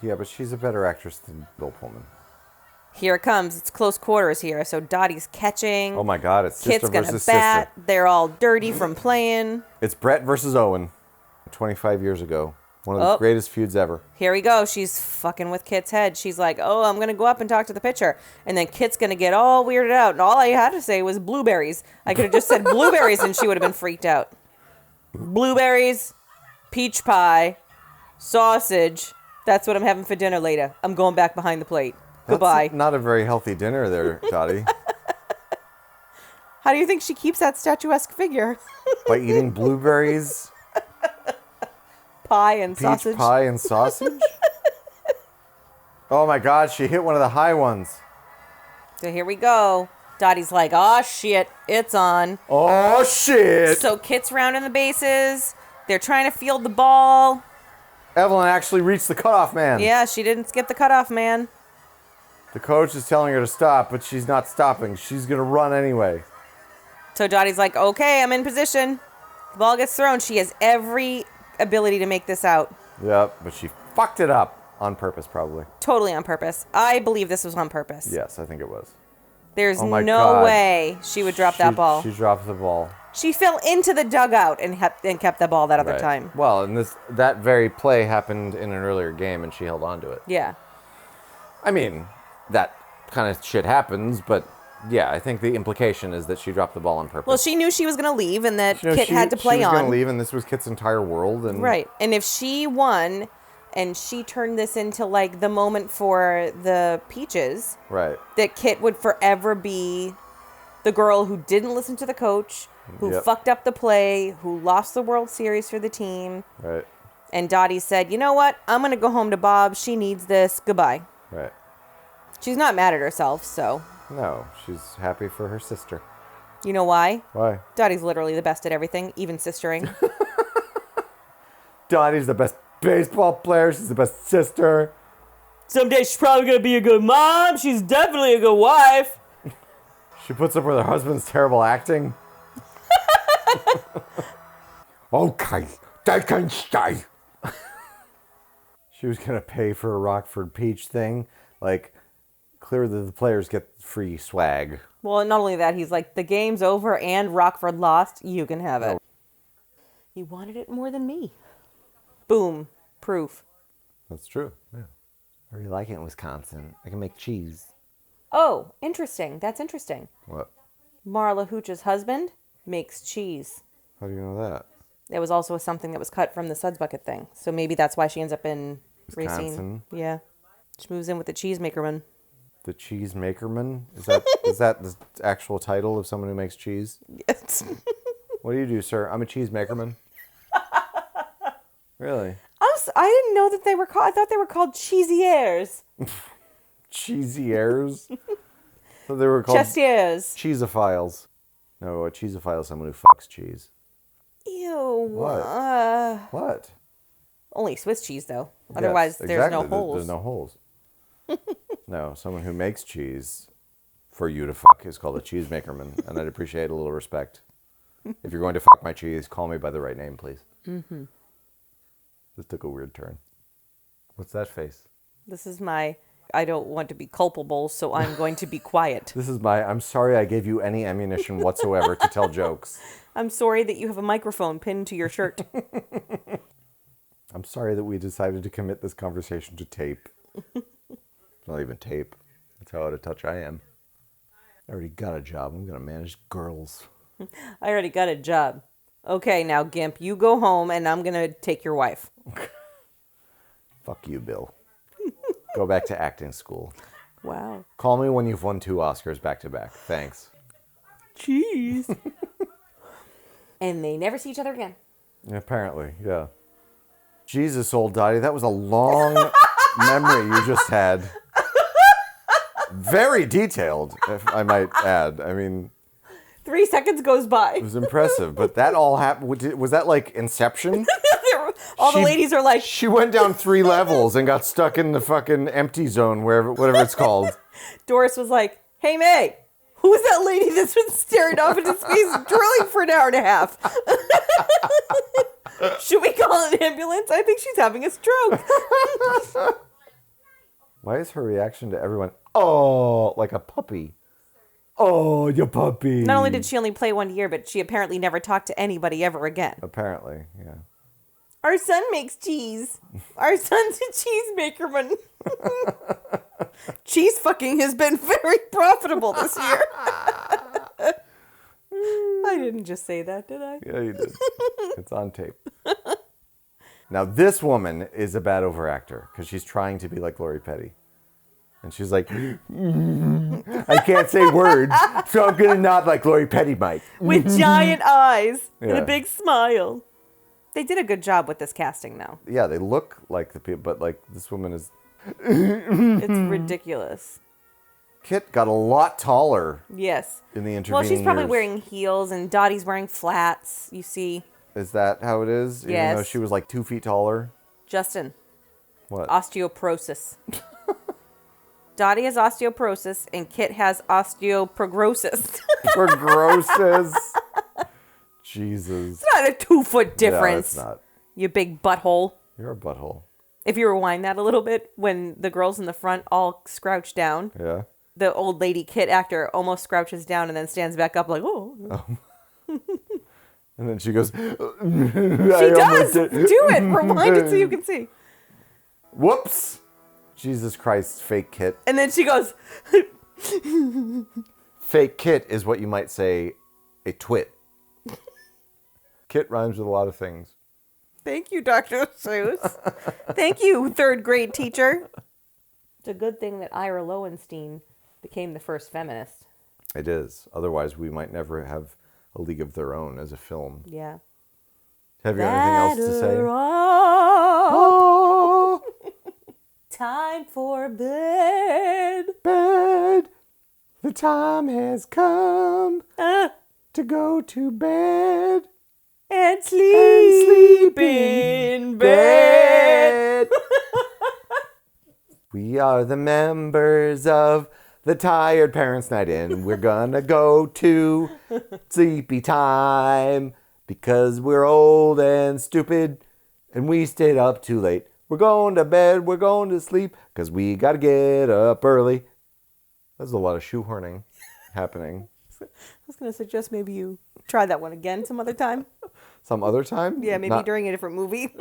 Yeah, but she's a better actress than Bill Pullman. Here it comes. It's close quarters here. So Dottie's catching. Oh my God, it's sister Kit's gonna versus bat. sister. They're all dirty from playing. It's Brett versus Owen, 25 years ago. One of the greatest feuds ever. Here we go. She's fucking with Kit's head. She's like, oh, I'm going to go up and talk to the pitcher. And then Kit's going to get all weirded out. And all I had to say was blueberries. I could have just said blueberries and she would have been freaked out. Blueberries, peach pie, sausage. That's what I'm having for dinner later. I'm going back behind the plate. Goodbye. That's not a very healthy dinner there, Dottie. How do you think she keeps that statuesque figure? By eating blueberries, Pie and peach sausage. pie, and sausage? Oh my God, she hit one of the high ones. So here we go. Dottie's like, oh shit, it's on. Oh shit! So Kit's rounding the bases. They're trying to field the ball. Evelyn actually reached the cutoff man. Yeah, she didn't skip the cutoff, man. The coach is telling her to stop, but she's not stopping. She's going to run anyway. So Dottie's like, okay, I'm in position. The ball gets thrown. She has every ability to make this out. Yep, but she fucked it up on purpose, probably. Totally on purpose. I believe this was on purpose. Yes, I think it was. There's Oh my no God. way she would drop that ball. She dropped the ball. She fell into the dugout and kept the ball that other Right. time. Well, and that very play happened in an earlier game, and she held on to it. Yeah. I mean, that kind of shit happens, but yeah, I think the implication is that she dropped the ball on purpose. Well, she knew she was going to leave and that You know, Kit had to play She was on. going to leave, and this was Kit's entire world. And Right. And if she won and she turned this into like the moment for the Peaches. Right. That Kit would forever be the girl who didn't listen to the coach, who Yep. fucked up the play, who lost the World Series for the team. Right. And Dottie said, you know what? I'm going to go home to Bob. She needs this. Goodbye. Right. She's not mad at herself, so. No, she's happy for her sister. You know why? Why? Dottie's literally the best at everything, even sistering. Dottie's the best baseball player. She's the best sister. Someday she's probably going to be a good mom. She's definitely a good wife. She puts up with her husband's terrible acting. Okay, they can stay. She was going to pay for a Rockford Peach thing. Like, clearly the players get free swag. Well, not only that, he's like, the game's over and Rockford lost. You can have it. He wanted it more than me. Boom. Proof. That's true, yeah. I really like it in Wisconsin. I can make cheese. Oh, interesting. That's interesting. What? Marla Hooch's husband makes cheese. How do you know that? It was also something that was cut from the Suds Bucket thing. So maybe that's why she ends up in Wisconsin. Racine. Yeah. She moves in with the cheesemakerman. The cheese makerman? Is that the actual title of someone who makes cheese? Yes. What do you do, sir? I'm a cheese makerman. Really? I didn't know that they were called. I thought they were called cheesiers. Cheesy airs? So they were called Chestiers. cheesophiles. No, a cheesophile is someone who fucks cheese. Ew. What? What? Only Swiss cheese, though. Otherwise, Yes, there's no exactly. holes. There's no holes. No, someone who makes cheese for you to fuck is called a cheesemakerman, and I'd appreciate a little respect. If you're going to fuck my cheese, call me by the right name, please. Mm-hmm. This took a weird turn. What's that face? This is my, I don't want to be culpable, so I'm going to be quiet. This is my, I'm sorry I gave you any ammunition whatsoever to tell jokes. I'm sorry that you have a microphone pinned to your shirt. I'm sorry that we decided to commit this conversation to tape. It's not even tape. That's how out of touch I am. I already got a job. I'm going to manage girls. I already got a job. Okay, now, Gimp, you go home, and I'm going to take your wife. Fuck you, Bill. Go back to acting school. Wow. Call me when you've won 2 Oscars back to back. Thanks. Jeez. And they never see each other again. Apparently, yeah. Jesus, old Dottie, that was a long memory you just had. Very detailed, if I might add. I mean, 3 seconds goes by. it was impressive, but that all happened. Was that like Inception? All the ladies are like... She went down 3 levels and got stuck in the fucking empty zone, whatever it's called. Doris was like, hey, May, who's that lady that's been staring off into space drilling for an hour and a half? Should we call an ambulance? I think she's having a stroke. Why is her reaction to everyone, oh, like a puppy? Oh, you puppy. Not only did she only play 1 year, but she apparently never talked to anybody ever again. Apparently, yeah. Our son makes cheese. Our son's a cheesemakerman. Cheese fucking has been very profitable this year. I didn't just say that, did I? Yeah, you did. It's on tape. Now, this woman is a bad overactor because she's trying to be like Lori Petty. And she's like, I can't say words, so I'm going to nod like Lori Petty might. With giant eyes and Yeah. a big smile. They did a good job with this casting, though. Yeah, they look like the people, but like this woman is... It's ridiculous. Kit got a lot taller Yes. in the intervening Well, she's probably years. wearing heels, and Dottie's wearing flats, you see. Is that how it is? Even though Yes. she was like 2 feet taller? Justin, What? osteoporosis. Dottie has osteoporosis, and Kit has osteoprogrosis. Progrosses. Jesus. It's not a 2-foot difference. No, it's not. You big butthole. You're a butthole. If you rewind that a little bit, when the girls in the front all crouch down, Yeah. the old lady Kit actor almost crouches down and then stands back up like, oh. And then she goes, She does! Do it! Rewind it so you can see. Whoops. Jesus Christ, fake Kit. And then she goes, Fake Kit is what you might say a twit. Kit rhymes with a lot of things. Thank you, Dr. Seuss. Thank you, third grade teacher. It's a good thing that Ira Lowenstein became the first feminist. It is. Otherwise, we might never have A League of Their Own as a film. Yeah. Have you anything else to say? Oh. Time for bed. Bed. The time has come to go to bed. And sleep in bed. We are the members of the Tired Parents Night In. We're gonna go to sleepy time because we're old and stupid and we stayed up too late. We're going to bed, we're going to sleep because we gotta get up early. There's a lot of shoehorning happening. I was going to suggest maybe you try that one again some other time. Some other time? Yeah, maybe during a different movie.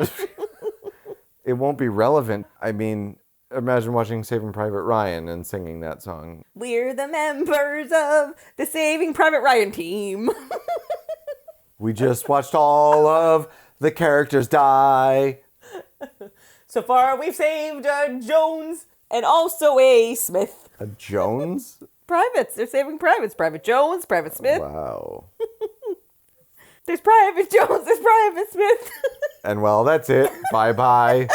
It won't be relevant. I mean, imagine watching Saving Private Ryan and singing that song. We're the members of the Saving Private Ryan team. We just watched all of the characters die. So far, we've saved a Jones and also a Smith. A Jones? Privates. They're saving privates. Private Jones, Private Smith. Wow. There's Private Jones, there's Private Smith. And well, that's it. Bye-bye. That's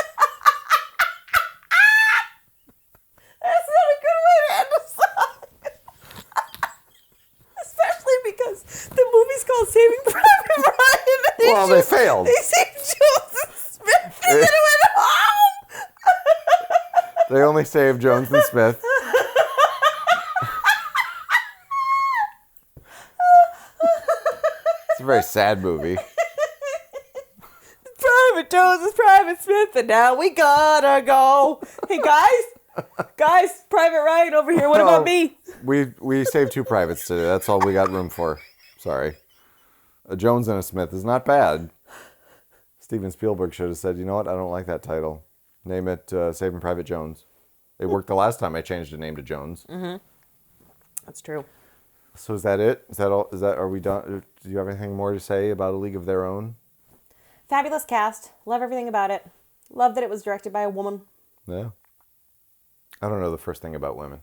not a good way to end a song. Especially because the movie's called Saving Private Ryan. Well, they failed. They saved Jones and Smith and then it went home. They only saved Jones and Smith. It's a very sad movie. Private Jones is Private Smith, and now we gotta go. Hey guys, Private Ryan over here. What about me? We saved 2 privates today. That's all we got room for. Sorry. A Jones and a Smith is not bad. Steven Spielberg should have said, you know what? I don't like that title. Name it Saving Private Jones. It worked the last time I changed the name to Jones. Mm-hmm. That's true. So is that it? Is that all? Are we done? Do you have anything more to say about A League of Their Own? Fabulous cast. Love everything about it. Love that it was directed by a woman. Yeah. I don't know the first thing about women.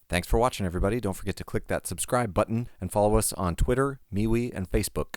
Thanks for watching, everybody. Don't forget to click that subscribe button and follow us on Twitter, MeWe, and Facebook.